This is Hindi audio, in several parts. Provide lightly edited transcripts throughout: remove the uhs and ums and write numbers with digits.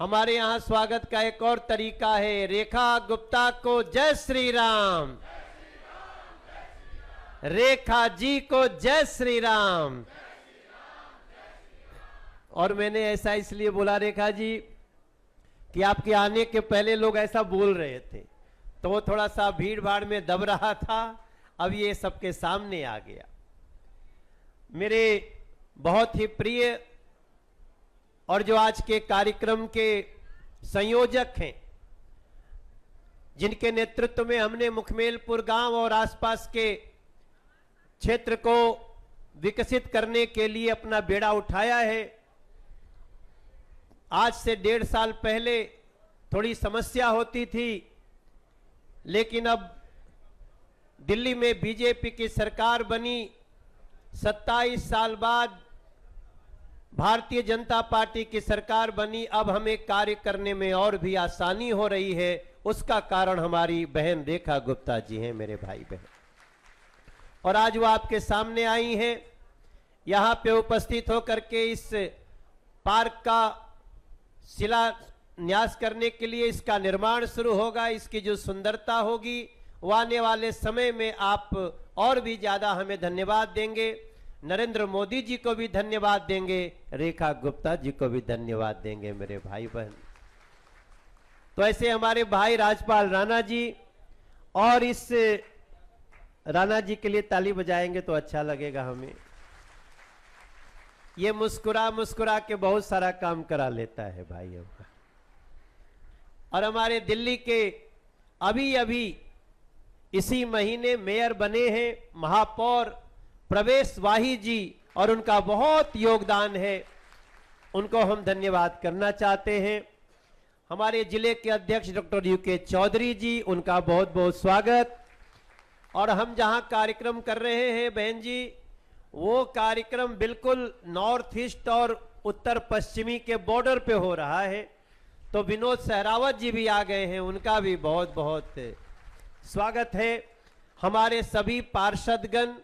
हमारे यहाँ स्वागत का एक और तरीका है। रेखा गुप्ता को जय श्री राम, रेखा जी को जय श्री राम। और मैंने ऐसा इसलिए बोला रेखा जी कि आपके आने के पहले लोग ऐसा बोल रहे थे तो वो थोड़ा सा भीड़ भाड़ में दब रहा था, अब ये सबके सामने आ गया। मेरे बहुत ही प्रिय और जो आज के कार्यक्रम के संयोजक हैं, जिनके नेतृत्व में हमने मुखमेलपुर गांव और आसपास के क्षेत्र को विकसित करने के लिए अपना बेड़ा उठाया है। आज से 1.5 साल पहले थोड़ी समस्या होती थी, लेकिन अब दिल्ली में बीजेपी की सरकार बनी, 27 साल बाद भारतीय जनता पार्टी की सरकार बनी। अब हमें कार्य करने में और भी आसानी हो रही है। उसका कारण हमारी बहन रेखा गुप्ता जी हैं, मेरे भाई बहन। और आज वो आपके सामने आई हैं, यहां पे उपस्थित होकर के इस पार्क का शिलान्यास करने के लिए इसका निर्माण शुरू होगा। इसकी जो सुंदरता होगी वो आने वाले समय में आप और भी ज्यादा हमें धन्यवाद देंगे। नरेंद्र मोदी जी को भी धन्यवाद देंगे, रेखा गुप्ता जी को भी धन्यवाद देंगे, मेरे भाई बहन। तो ऐसे हमारे भाई राजपाल राणा जी, और इस राणा जी के लिए ताली बजाएंगे तो अच्छा लगेगा हमें। ये मुस्कुरा मुस्कुरा के बहुत सारा काम करा लेता है भाई अब। और हमारे दिल्ली के अभी अभी इसी महीने मेयर बने हैं महापौर प्रवेश वाही जी, और उनका बहुत योगदान है, उनको हम धन्यवाद करना चाहते हैं। हमारे जिले के अध्यक्ष डॉक्टर यूके चौधरी जी, उनका बहुत बहुत स्वागत। और हम जहां कार्यक्रम कर रहे हैं बहन जी, वो कार्यक्रम बिल्कुल नॉर्थ ईस्ट और उत्तर पश्चिमी के बॉर्डर पे हो रहा है, तो विनोद सहरावत जी भी आ गए हैं, उनका भी बहुत बहुत स्वागत है। हमारे सभी पार्षदगण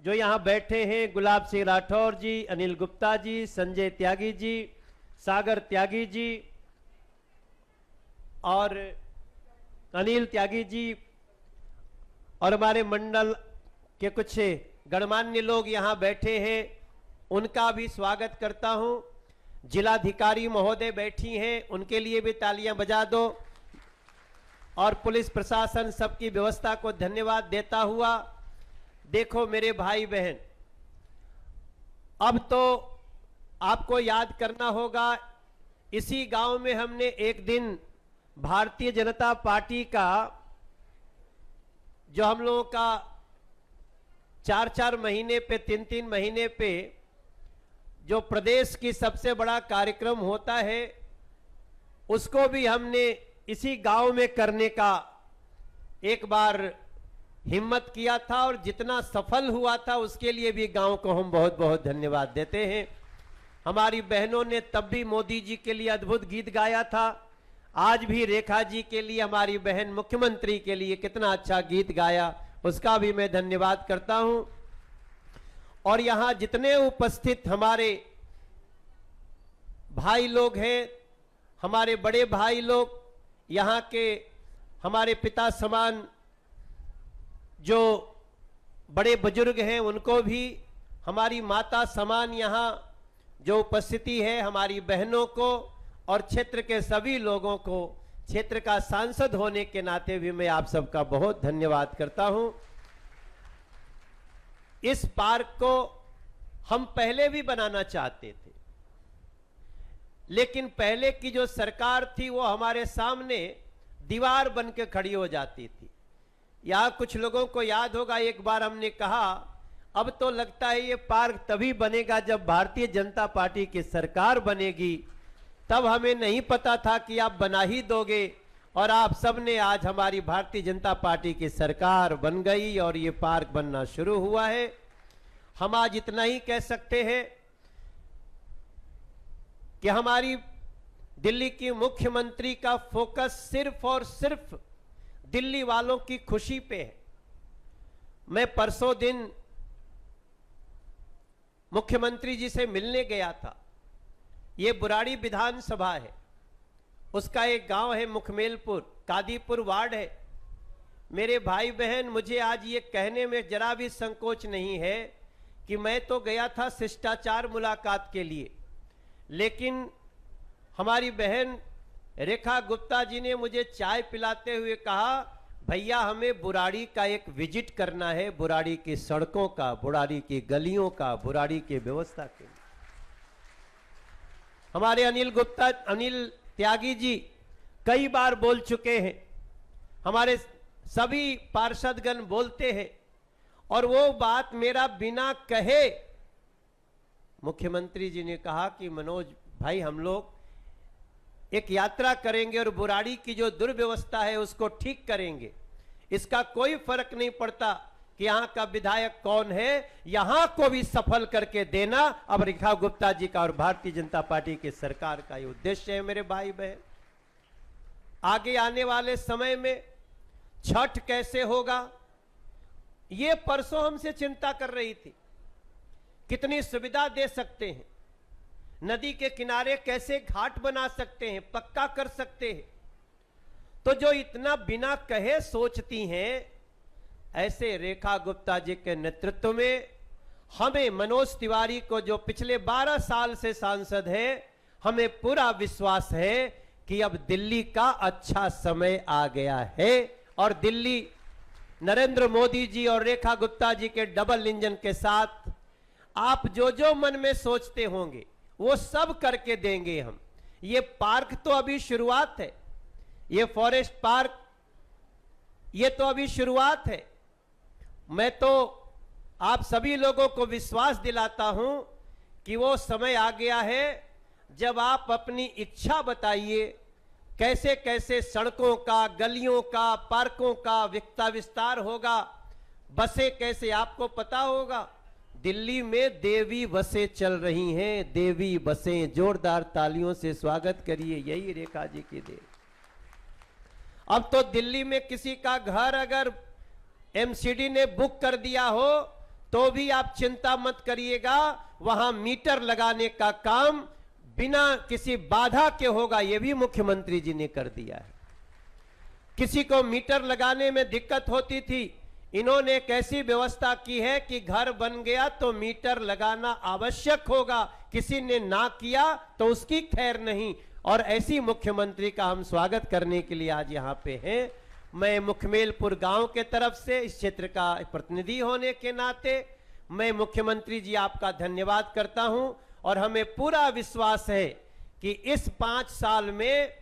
जो यहाँ बैठे हैं, गुलाब सिंह राठौर जी, अनिल गुप्ता जी, संजय त्यागी जी, सागर त्यागी जी और अनिल त्यागी जी, और हमारे मंडल के कुछ गणमान्य लोग यहाँ बैठे हैं, उनका भी स्वागत करता हूँ। जिलाधिकारी महोदय बैठी हैं, उनके लिए भी तालियां बजा दो। और पुलिस प्रशासन सबकी व्यवस्था को धन्यवाद देता हुआ, देखो मेरे भाई बहन, अब तो आपको याद करना होगा, इसी गांव में हमने एक दिन भारतीय जनता पार्टी का जो हम लोगों का 4-4 महीने पे 3-3 महीने पे जो प्रदेश की सबसे बड़ा कार्यक्रम होता है, उसको भी हमने इसी गांव में करने का एक बार हिम्मत किया था, और जितना सफल हुआ था उसके लिए भी गांव को हम बहुत बहुत धन्यवाद देते हैं। हमारी बहनों ने तब भी मोदी जी के लिए अद्भुत गीत गाया था, आज भी रेखा जी के लिए, हमारी बहन मुख्यमंत्री के लिए कितना अच्छा गीत गाया, उसका भी मैं धन्यवाद करता हूं। और यहां जितने उपस्थित हमारे भाई लोग हैं, हमारे बड़े भाई लोग, यहाँ के हमारे पिता समान जो बड़े बुजुर्ग हैं, उनको भी, हमारी माता समान यहाँ जो उपस्थिति है, हमारी बहनों को और क्षेत्र के सभी लोगों को, क्षेत्र का सांसद होने के नाते भी मैं आप सबका बहुत धन्यवाद करता हूं। इस पार्क को हम पहले भी बनाना चाहते थे, लेकिन पहले की जो सरकार थी वो हमारे सामने दीवार बन के खड़ी हो जाती थी। यहां कुछ लोगों को याद होगा, एक बार हमने कहा अब तो लगता है ये पार्क तभी बनेगा जब भारतीय जनता पार्टी की सरकार बनेगी। तब हमें नहीं पता था कि आप बना ही दोगे, और आप सबने आज हमारी भारतीय जनता पार्टी की सरकार बन गई और ये पार्क बनना शुरू हुआ है। हम आज इतना ही कह सकते हैं कि हमारी दिल्ली की मुख्यमंत्री का फोकस सिर्फ और सिर्फ दिल्ली वालों की खुशी पे है। मैं परसों दिन मुख्यमंत्री जी से मिलने गया था। ये बुराड़ी विधानसभा है, उसका एक गांव है मुखमेलपुर, कादीपुर वार्ड है। मेरे भाई बहन, मुझे आज ये कहने में जरा भी संकोच नहीं है कि मैं तो गया था शिष्टाचार मुलाकात के लिए, लेकिन हमारी बहन रेखा गुप्ता जी ने मुझे चाय पिलाते हुए कहा, भैया हमें बुराड़ी का एक विजिट करना है, बुराड़ी की सड़कों का, बुराड़ी की गलियों का, बुराड़ी की व्यवस्था के लिए। हमारे अनिल त्यागी जी कई बार बोल चुके हैं, हमारे सभी पार्षदगण बोलते हैं, और वो बात मेरा बिना कहे मुख्यमंत्री जी ने कहा कि मनोज भाई हम लोग एक यात्रा करेंगे और बुराड़ी की जो दुर्व्यवस्था है उसको ठीक करेंगे। इसका कोई फर्क नहीं पड़ता कि यहां का विधायक कौन है, यहां को भी सफल करके देना अब रेखा गुप्ता जी का और भारतीय जनता पार्टी की सरकार का ये उद्देश्य है। मेरे भाई बहन, आगे आने वाले समय में छठ कैसे होगा, ये परसों हमसे चिंता कर रही थी। कितनी सुविधा दे सकते हैं, नदी के किनारे कैसे घाट बना सकते हैं, पक्का कर सकते हैं। तो जो इतना बिना कहे सोचती हैं, ऐसे रेखा गुप्ता जी के नेतृत्व में हमें, मनोज तिवारी को जो पिछले 12 साल से सांसद हैं, हमें पूरा विश्वास है कि अब दिल्ली का अच्छा समय आ गया है और दिल्ली नरेंद्र मोदी जी और रेखा गुप्ता जी के डबल इंजन के साथ आप जो जो मन में सोचते होंगे वो सब करके देंगे हम। ये पार्क तो अभी शुरुआत है, ये फॉरेस्ट पार्क, ये तो अभी शुरुआत है। मैं तो आप सभी लोगों को विश्वास दिलाता हूं कि वो समय आ गया है जब आप अपनी इच्छा बताइए, कैसे कैसे सड़कों का, गलियों का, पार्कों का विस्तार होगा, बसें कैसे, आपको पता होगा दिल्ली में देवी बसें चल रही हैं, देवी बसें। जोरदार तालियों से स्वागत करिए, यही रेखा जी की देव। अब तो दिल्ली में किसी का घर अगर एमसीडी ने बुक कर दिया हो तो भी आप चिंता मत करिएगा, वहां मीटर लगाने का काम बिना किसी बाधा के होगा। यह भी मुख्यमंत्री जी ने कर दिया है। किसी को मीटर लगाने में दिक्कत होती थी, इन्होंने एक ऐसी व्यवस्था की है कि घर बन गया तो मीटर लगाना आवश्यक होगा, किसी ने ना किया तो उसकी खैर नहीं। और ऐसी मुख्यमंत्री का हम स्वागत करने के लिए आज यहाँ पे हैं। मैं मुखमेलपुर गांव के तरफ से, इस क्षेत्र का प्रतिनिधि होने के नाते, मैं मुख्यमंत्री जी आपका धन्यवाद करता हूं और हमें पूरा विश्वास है कि इस 5 साल में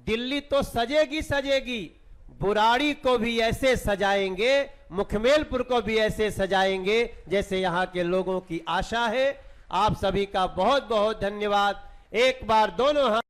दिल्ली तो सजेगी सजेगी, बुराड़ी को भी ऐसे सजाएंगे, मुखमेलपुर को भी ऐसे सजाएंगे जैसे यहाँ के लोगों की आशा है। आप सभी का बहुत बहुत धन्यवाद। एक बार दोनों हाथ